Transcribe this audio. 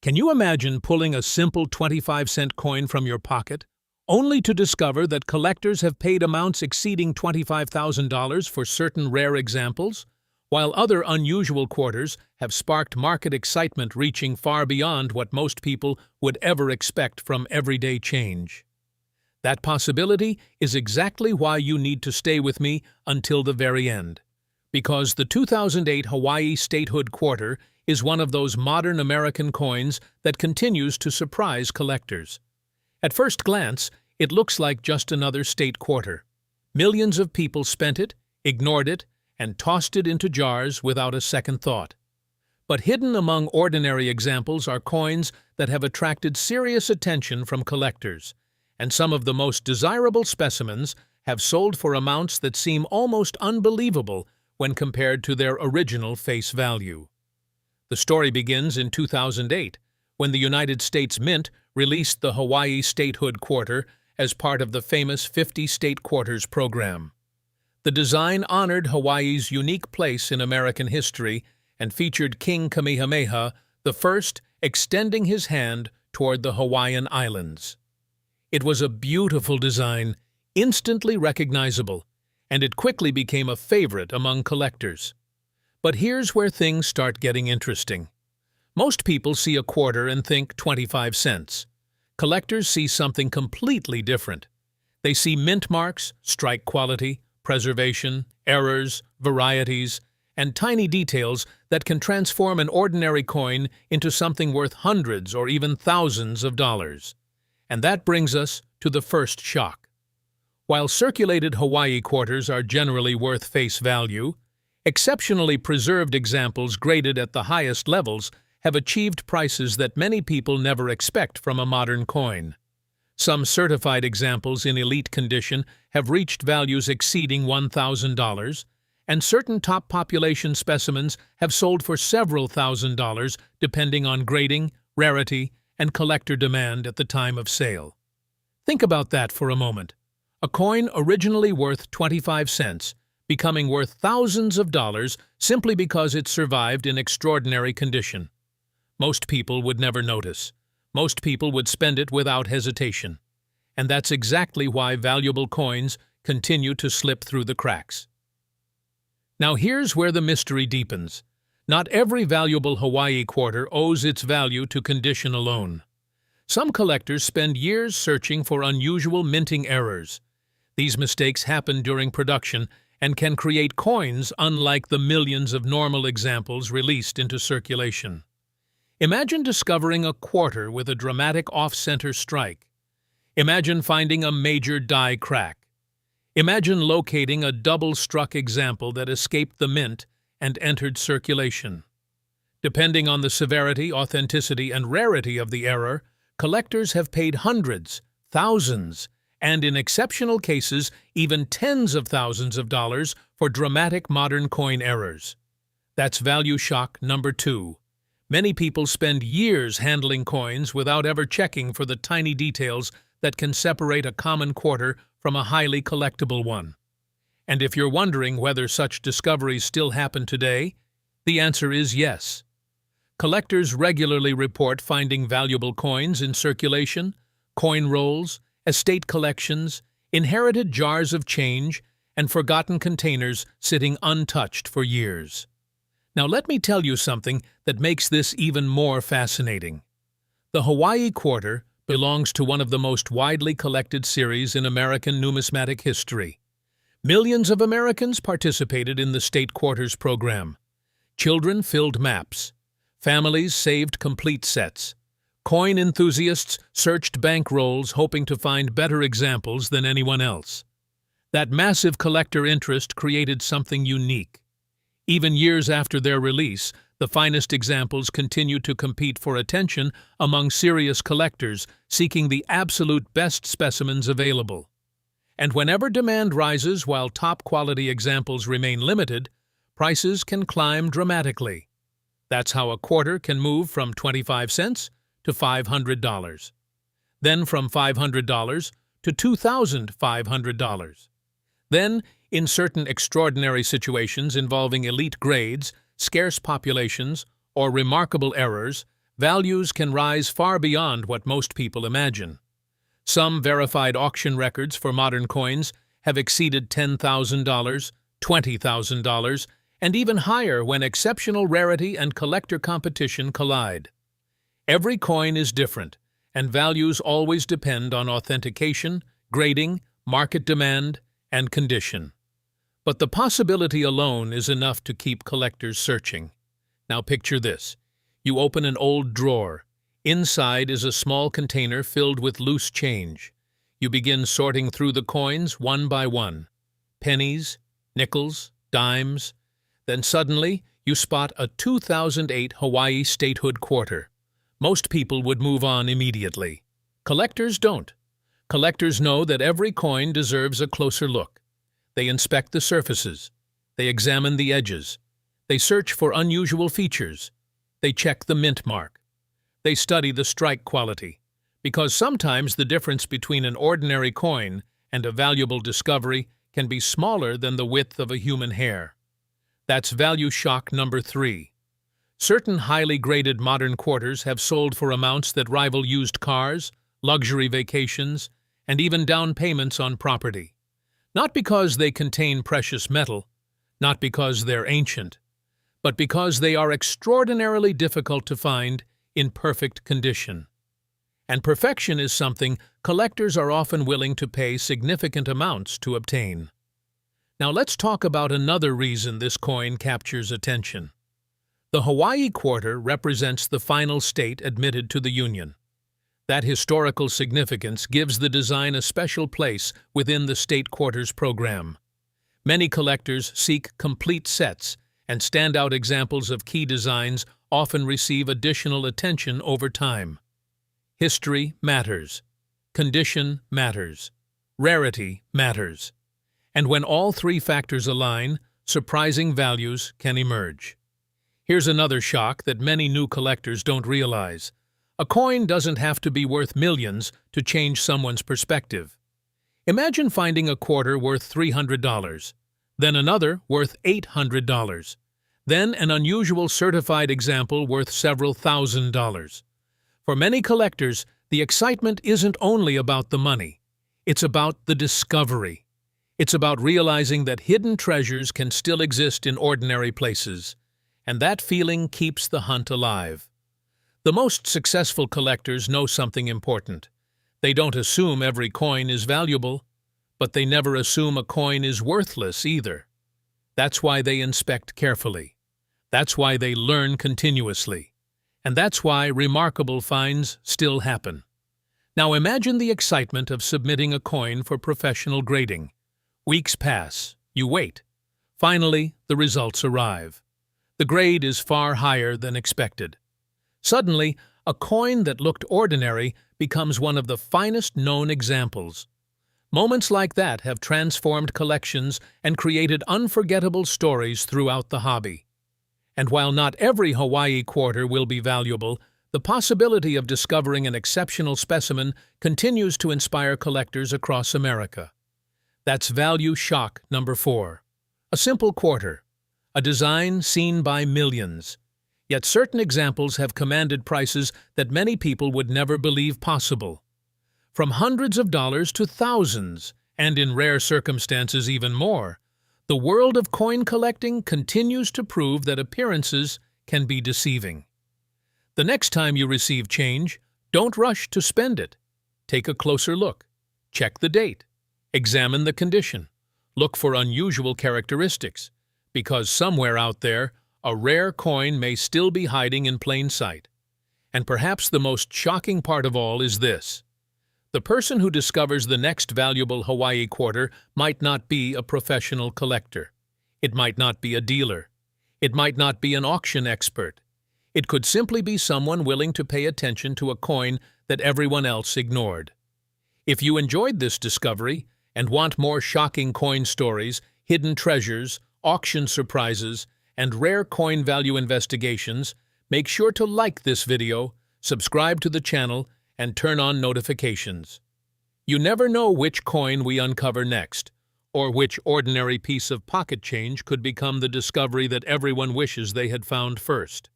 Can you imagine pulling a simple 25-cent coin from your pocket, only to discover that collectors have paid amounts exceeding $25,000 for certain rare examples, while other unusual quarters have sparked market excitement reaching far beyond what most people would ever expect from everyday change? That possibility is exactly why you need to stay with me until the very end. Because the 2008 Hawaii statehood quarter is one of those modern American coins that continues to surprise collectors. At first glance, it looks like just another state quarter. Millions of people spent it, ignored it, and tossed it into jars without a second thought. But hidden among ordinary examples are coins that have attracted serious attention from collectors, and some of the most desirable specimens have sold for amounts that seem almost unbelievable when compared to their original face value. The story begins in 2008, when the United States Mint released the Hawaii statehood quarter as part of the famous 50 State Quarters program. The design honored Hawaii's unique place in American history and featured King Kamehameha I extending his hand toward the Hawaiian Islands. It was a beautiful design, instantly recognizable, and it quickly became a favorite among collectors. But here's where things start getting interesting. Most people see a quarter and think 25 cents. Collectors see something completely different. They see mint marks, strike quality, preservation, errors, varieties, and tiny details that can transform an ordinary coin into something worth hundreds or even thousands of dollars. And that brings us to the first shock. While circulated Hawaii quarters are generally worth face value, exceptionally preserved examples graded at the highest levels have achieved prices that many people never expect from a modern coin. Some certified examples in elite condition have reached values exceeding $1,000, and certain top population specimens have sold for several $1,000s depending on grading, rarity, and collector demand at the time of sale. Think about that for a moment. A coin originally worth 25 cents becoming worth thousands of dollars simply because it survived in extraordinary condition. Most people would never notice. Most people would spend it without hesitation. And that's exactly why valuable coins continue to slip through the cracks. Now here's where the mystery deepens. Not every valuable Hawaii quarter owes its value to condition alone. Some collectors spend years searching for unusual minting errors. These mistakes happen during production and can create coins unlike the millions of normal examples released into circulation. Imagine discovering a quarter with a dramatic off-center strike. Imagine finding a major die crack. Imagine locating a double-struck example that escaped the mint and entered circulation. Depending on the severity, authenticity, and rarity of the error, collectors have paid hundreds, thousands, and in exceptional cases, even tens of thousands of dollars for dramatic modern coin errors. That's value shock number 2. Many people spend years handling coins without ever checking for the tiny details that can separate a common quarter from a highly collectible one. And if you're wondering whether such discoveries still happen today, the answer is yes. Collectors regularly report finding valuable coins in circulation, coin rolls, estate collections, inherited jars of change, and forgotten containers sitting untouched for years. Now let me tell you something that makes this even more fascinating. The Hawaii quarter belongs to one of the most widely collected series in American numismatic history. Millions of Americans participated in the State Quarters program. Children filled maps. Families saved complete sets. Coin enthusiasts searched bank rolls hoping to find better examples than anyone else. That massive collector interest created something unique. Even years after their release, the finest examples continue to compete for attention among serious collectors seeking the absolute best specimens available. And whenever demand rises while top-quality examples remain limited, prices can climb dramatically. That's how a quarter can move from 25 cents to $500. Then from $500 to $2,500. Then, in certain extraordinary situations involving elite grades, scarce populations, or remarkable errors, values can rise far beyond what most people imagine. Some verified auction records for modern coins have exceeded $10,000, $20,000, and even higher when exceptional rarity and collector competition collide. Every coin is different, and values always depend on authentication, grading, market demand, and condition. But the possibility alone is enough to keep collectors searching. Now picture this. You open an old drawer. Inside is a small container filled with loose change. You begin sorting through the coins one by one. Pennies, nickels, dimes. Then suddenly, you spot a 2008 Hawaii statehood quarter. Most people would move on immediately. Collectors don't. Collectors know that every coin deserves a closer look. They inspect the surfaces. They examine the edges. They search for unusual features. They check the mint mark. They study the strike quality, because sometimes the difference between an ordinary coin and a valuable discovery can be smaller than the width of a human hair. That's value shock number 3. Certain highly graded modern quarters have sold for amounts that rival used cars, luxury vacations, and even down payments on property. Not because they contain precious metal, not because they're ancient, but because they are extraordinarily difficult to find in perfect condition. And perfection is something collectors are often willing to pay significant amounts to obtain. Now let's talk about another reason this coin captures attention. The Hawaii quarter represents the final state admitted to the Union. That historical significance gives the design a special place within the state quarters program. Many collectors seek complete sets, and standout examples of key designs often receive additional attention over time. History matters. Condition matters. Rarity matters. And when all three factors align, surprising values can emerge. Here's another shock that many new collectors don't realize. A coin doesn't have to be worth millions to change someone's perspective. Imagine finding a quarter worth $300, then another worth $800, then an unusual certified example worth several $1,000s. For many collectors, the excitement isn't only about the money. It's about the discovery. It's about realizing that hidden treasures can still exist in ordinary places, and that feeling keeps the hunt alive. The most successful collectors know something important. They don't assume every coin is valuable, but they never assume a coin is worthless either. That's why they inspect carefully. That's why they learn continuously. And that's why remarkable finds still happen. Now imagine the excitement of submitting a coin for professional grading. Weeks pass. You wait. Finally, the results arrive. The grade is far higher than expected. Suddenly, a coin that looked ordinary becomes one of the finest known examples. Moments like that have transformed collections and created unforgettable stories throughout the hobby. And while not every Hawaii quarter will be valuable, the possibility of discovering an exceptional specimen continues to inspire collectors across America. That's value shock number 4. A simple quarter. A design seen by millions. Yet certain examples have commanded prices that many people would never believe possible. From hundreds of dollars to thousands, and in rare circumstances even more, the world of coin collecting continues to prove that appearances can be deceiving. The next time you receive change, don't rush to spend it. Take a closer look. Check the date. Examine the condition. Look for unusual characteristics, because somewhere out there, a rare coin may still be hiding in plain sight. And perhaps the most shocking part of all is this. The person who discovers the next valuable Hawaii quarter might not be a professional collector. It might not be a dealer. It might not be an auction expert. It could simply be someone willing to pay attention to a coin that everyone else ignored. If you enjoyed this discovery and want more shocking coin stories, hidden treasures, auction surprises, and rare coin value investigations, make sure to like this video, subscribe to the channel, and turn on notifications. You never know which coin we uncover next, or which ordinary piece of pocket change could become the discovery that everyone wishes they had found first.